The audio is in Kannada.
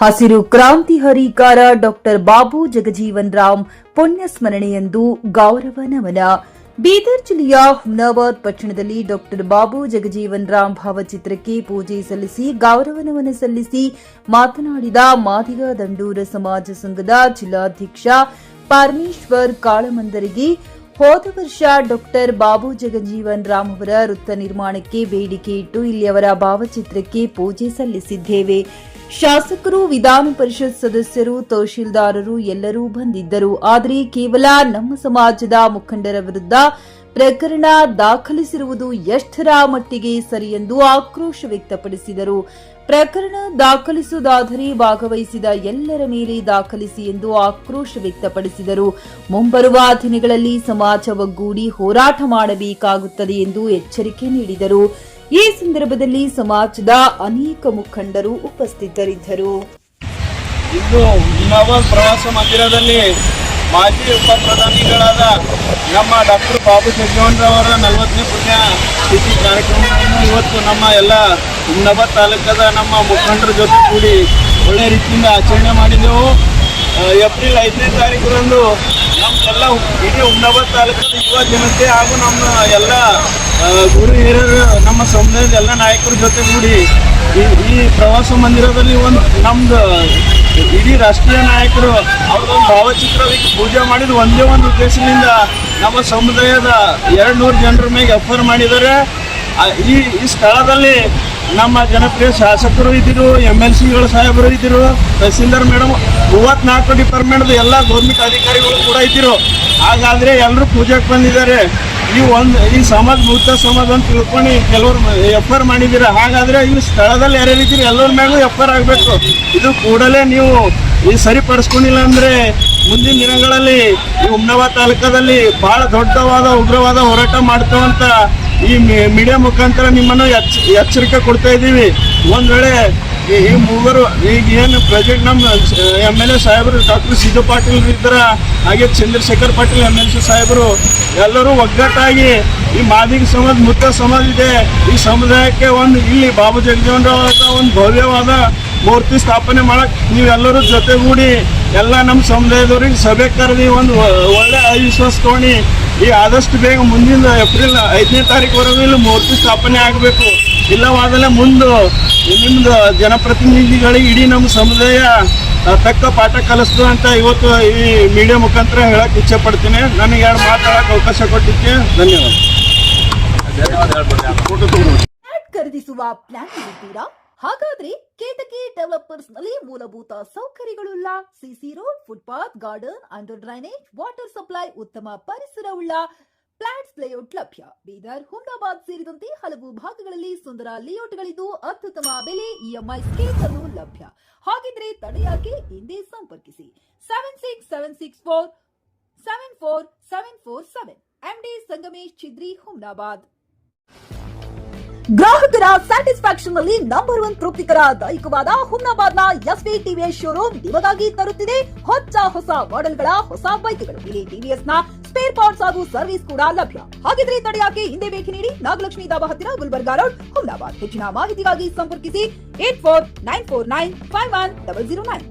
ಹಸಿರು ಕ್ರಾಂತಿ ಹರಿಕಾರ ಡಾಕ್ಟರ್ ಬಾಬು ಜಗಜೀವನ್ ರಾಮ್ ಪುಣ್ಯ ಸ್ಮರಣೆಯಂದು ಗೌರವ ನಮನ. ಬೀದರ್ ಜಿಲ್ಲೆಯ ಹುಮ್ನಾಬಾದ್ ಪಟ್ಟಣದಲ್ಲಿ ಡಾಕ್ಟರ್ ಬಾಬು ಜಗಜೀವನ್ ರಾಮ್ ಭಾವಚಿತ್ರಕ್ಕೆ ಪೂಜೆ ಸಲ್ಲಿಸಿ ಗೌರವ ನಮನ ಸಲ್ಲಿಸಿ ಮಾತನಾಡಿದ ಮಾದಿಗ ದಂಡೂರ ಸಮಾಜ ಸಂಘದ ಜಿಲ್ಲಾಧ್ಯಕ್ಷ ಪರಮೇಶ್ವರ್ ಕಾಳಮಂದರಿಗೆ, ಹೋದ ವರ್ಷ ಡಾಕ್ಟರ್ ಬಾಬು ಜಗಜೀವನ್ ರಾಮ್ ಅವರ ವೃತ್ತ ನಿರ್ಮಾಣಕ್ಕೆ ಬೇಡಿಕೆ ಇಟ್ಟು ಇಲ್ಲಿ ಅವರ ಭಾವಚಿತ್ರಕ್ಕೆ ಪೂಜೆ ಸಲ್ಲಿಸಿದ್ದೇವೆ. ಶಾಸಕರು, ವಿಧಾನ ಪರಿಷತ್ ಸದಸ್ಯರು, ತಹಶೀಲ್ದಾರರು ಎಲ್ಲರೂ ಬಂದಿದ್ದರು. ಆದರೆ ಕೇವಲ ನಮ್ಮ ಸಮಾಜದ ಮುಖಂಡರ ವಿರುದ್ಧ ಪ್ರಕರಣ ದಾಖಲಿಸಿರುವುದು ಎಷ್ಟರ ಮಟ್ಟಿಗೆ ಸರಿ ಎಂದು ಆಕ್ರೋಶ ವ್ಯಕ್ತಪಡಿಸಿದರು. ಪ್ರಕರಣ ದಾಖಲಿಸುವುದಾದರೆ ಭಾಗವಹಿಸಿದ ಎಲ್ಲರ ಮೇಲೆ ದಾಖಲಿಸಿ ಎಂದು ಆಕ್ರೋಶ ವ್ಯಕ್ತಪಡಿಸಿದರು. ಮುಂಬರುವ ದಿನಗಳಲ್ಲಿ ಸಮಾಜ ಒಗ್ಗೂಡಿ ಹೋರಾಟ ಮಾಡಬೇಕಾಗುತ್ತದೆ ಎಂದು ಎಚ್ಚರಿಕೆ ನೀಡಿದರು. ಈ ಸಂದರ್ಭದಲ್ಲಿ ಸಮಾಜದ ಅನೇಕ ಮುಖಂಡರು ಉಪಸ್ಥಿತರಿದ್ದರು. ಇಂದು ಹುಮ್ನಾಬಾದ್ ಪ್ರವಾಸ ಮಂದಿರದಲ್ಲಿ ಮಾಜಿ ಉಪ ಪ್ರಧಾನಿಗಳಾದ ನಮ್ಮ ಡಾಕ್ಟರ್ ಬಾಬು ಜಗಜೀವನ್ ರಾವ್ ಅವರ 40ನೇ ಪುಣ್ಯ ತಿಥಿ ಕಾರ್ಯಕ್ರಮವನ್ನು ಇವತ್ತು ನಮ್ಮ ಎಲ್ಲ ಹುಮ್ನಾಬಾದ್ ತಾಲೂಕದ ನಮ್ಮ ಮುಖಂಡರ ಜೊತೆ ಕೂಡಿ ಒಳ್ಳೆ ರೀತಿಯಿಂದ ಆಚರಣೆ ಮಾಡಿದೆವು. ಏಪ್ರಿಲ್ 5ನೇ ತಾರೀಕರಂದು ನಮ್ಮೆಲ್ಲ ಇಡೀ ಹುಮ್ನಾಬಾದ್ ತಾಲೂಕದ ಯುವ ಜನತೆ ಹಾಗೂ ನಮ್ಮ ಎಲ್ಲ ಗುರು ಹಿರಿಯರು, ನಮ್ಮ ಸಮುದಾಯದ ಎಲ್ಲ ನಾಯಕರ ಜೊತೆ ಕೂಡಿ ಈ ಪ್ರವಾಸ ಮಂದಿರದಲ್ಲಿ ನಮ್ದು ಇಡೀ ರಾಷ್ಟ್ರೀಯ ನಾಯಕರು ಅವ್ರದೊಂದು ಭಾವಚಿತ್ರಕ್ಕೆ ಪೂಜೆ ಮಾಡಿದ ಒಂದೇ ಒಂದು ಉದ್ದೇಶದಿಂದ ನಮ್ಮ ಸಮುದಾಯದ 200 ಜನರ ಮೇಲೆ ಎಫರ್ ಮಾಡಿದ್ದಾರೆ. ಈ ಸ್ಥಳದಲ್ಲಿ ನಮ್ಮ ಜನಪ್ರಿಯ ಶಾಸಕರು ಇದ್ದರು, MLCಗಳು ಸಾಹೇಬರು ಇದ್ದರು, ತಹಸೀಲ್ದಾರ್ ಮೇಡಮ್, 34 ಡಿಪಾರ್ಟ್ಮೆಂಟ್ದು ಎಲ್ಲ ಗೌರ್ಮೆಂಟ್ ಅಧಿಕಾರಿಗಳು ಕೂಡ ಇದ್ದರು. ಹಾಗಾದರೆ ಎಲ್ಲರೂ ಪೂಜೆಗೆ ಬಂದಿದ್ದಾರೆ. ಈ ಸಮಾಜ ಮುಕ್ತ ಸಮಾಜ ಅಂತ ತಿಳ್ಕೊಂಡು ಕೆಲವರು ಎಫರ್ ಮಾಡಿದ್ದೀರ. ಹಾಗಾದರೆ ಈ ಸ್ಥಳದಲ್ಲಿ ಯಾರ್ಯಾರಿದ್ದೀರಿ ಎಲ್ಲರ ಮ್ಯಾಗೂ ಎಫರ್ ಆಗಬೇಕು. ಇದು ಕೂಡಲೇ ನೀವು ಸರಿಪಡಿಸ್ಕೊಂಡಿಲ್ಲ ಅಂದರೆ ಮುಂದಿನ ದಿನಗಳಲ್ಲಿ ಈ ಹುಮ್ನಾಬಾದ್ ತಾಲೂಕದಲ್ಲಿ ಭಾಳ ದೊಡ್ಡವಾದ ಉಗ್ರವಾದ ಹೋರಾಟ ಮಾಡ್ತೇವಂತ ಈ ಮೀಡಿಯಾ ಮುಖಾಂತರ ನಿಮ್ಮನ್ನು ಎಚ್ಚರಿಕೆ ಕೊಡ್ತಾ ಇದ್ದೀವಿ. ಒಂದು ವೇಳೆ ಈ ಮೂವರು ಈಗ ಏನು ಪ್ರೆಸಿಡೆಂಟ್ ನಮ್ಮ MLA ಸಾಹೇಬರು ಡಾಕ್ಟರ್ ಸಿದ್ದು ಪಾಟೀಲ್ ಇದ್ದಾರೆ, ಹಾಗೆ ಚಂದ್ರಶೇಖರ್ ಪಾಟೀಲ್ MLC ಸಾಹೇಬರು ಎಲ್ಲರೂ ಒಗ್ಗಟ್ಟಾಗಿ ಈ ಮಾದಿಗ ಸಮಾಜ ಮುಕ್ತ ಸಮಾಜ ಇದೆ, ಈ ಸಮುದಾಯಕ್ಕೆ ಇಲ್ಲಿ ಬಾಬು ಜಗಜೀವನ್ ರಾವ್ ಒಂದು ಭವ್ಯವಾದ ಮೂರ್ತಿ ಸ್ಥಾಪನೆ ಮಾಡಕ್ಕೆ ನೀವೆಲ್ಲರೂ ಜೊತೆಗೂಡಿ ಎಲ್ಲ ನಮ್ಮ ಸಮುದಾಯದವ್ರಿಗೆ ಸಭೆ ಕರೆದಿ ಒಂದು ಒಳ್ಳೆ ವಿಶ್ವಾಸ ತಗೊಂಡು ಆದಷ್ಟು ಬೇಗ ಮುಂದಿನ ಏಪ್ರಿಲ್ 5ನೇ ತಾರೀಕುವರೆಗೂ ಇಲ್ಲಿ ಮೂರ್ತಿ ಸ್ಥಾಪನೆ ಆಗಬೇಕು. ಇಲ್ಲವಾದರೆ ನಿಮ್ಮದು ಜನಪ್ರತಿನಿಧಿಗಳಿಗೆ ಇಡೀ ನಮ್ಮ ಸಮುದಾಯ ತಕ್ಕ ಪಾಠ ಕಲಿಸ್ತು ಅಂತ ಇವತ್ತು ಈ ಮೀಡಿಯಾ ಮುಖಾಂತರ ಹೇಳಕ್ಕೆ ಇಚ್ಛೆ ಪಡ್ತೀನಿ. ನನಗೆ 2 ಮಾತಾಡೋಕೆ ಅವಕಾಶ ಕೊಟ್ಟಿದ್ದಕ್ಕೆ ಧನ್ಯವಾದ. ಖರೀದಿಸುವ ಪ್ಲಾನ್ ಇದ್ದೀರಾ? ಹಾಗಾದ್ರೆ ಕೇತಕಿ ಡೆವಲಪರ್ಸ್ ನಲ್ಲಿ ಮೂಲಭೂತ ಸೌಕರ್ಯಗಳುಳ್ಳ CC road, footpath, garden, under drainage, water supply, ಉತ್ತಮ ಪರಿಸರವುಳ್ಳ ಫ್ಲಾಟ್ಸ್ ಲೇಔಟ್ ಲಭ್ಯ. ಬೀದರ್, ಹುಮ್ನಾಬಾದ್ ಸೇರಿದಂತೆ ಹಲವು ಭಾಗಗಳಲ್ಲಿ ಸುಂದರ ಲೇಔಟ್ಗಳಿದ್ದು ಅತ್ಯುತ್ತಮ ಬೆಲೆ, EMI ಸ್ಕೀಮ್ಸ್ ಅನ್ನು ಲಭ್ಯ. ಹಾಗಿದ್ರೆ ತಡೆಯಾಕೆ? ಹಿಂದೆ ಸಂಪರ್ಕಿಸಿ 7676474747 MD ಸಂಗಮೇಶ್ ಚಿದ್ರಿ, ಹುಮ್ನಾಬಾದ್. ಗ್ರಾಹಕರ ಸ್ಯಾಟಿಸ್ಫ್ಯಾಕ್ಷನ್ ನಲ್ಲಿ ನಂಬರ್ 1 ತೃಪ್ತಿಕರದಾಯಕವಾದ ಹುಮ್ನಾಬಾದ್ನ SV TVS ಶೋರೂಮ್ ನಿಮಗಾಗಿ ತರುತ್ತಿದೆ ಹೊಸ ಮಾಡೆಲ್ಗಳ ಹೊಸ ಬೈಕ್ಗಳು. ಇಲ್ಲಿ TVS ನ ಸ್ಪೇರ್ ಪಾರ್ಟ್ಸ್ ಹಾಗೂ ಸರ್ವಿಸ್ ಕೂಡ ಲಭ್ಯ. ಹಾಗಿದ್ರೆ ತಡೆಯಾಕೆ? ಹಿಂದೆ ಭೇಟಿ ನೀಡಿ, ನಾಗಲಕ್ಷ್ಮಿ ದಾಬಾ ಹತ್ತಿರ, ಗುಲ್ಬರ್ಗಾ ರೋಡ್, ಹುಮ್ನಾಬಾದ್. ಹೆಚ್ಚಿನ ಮಾಹಿತಿಗಾಗಿ ಸಂಪರ್ಕಿಸಿ 8494951009.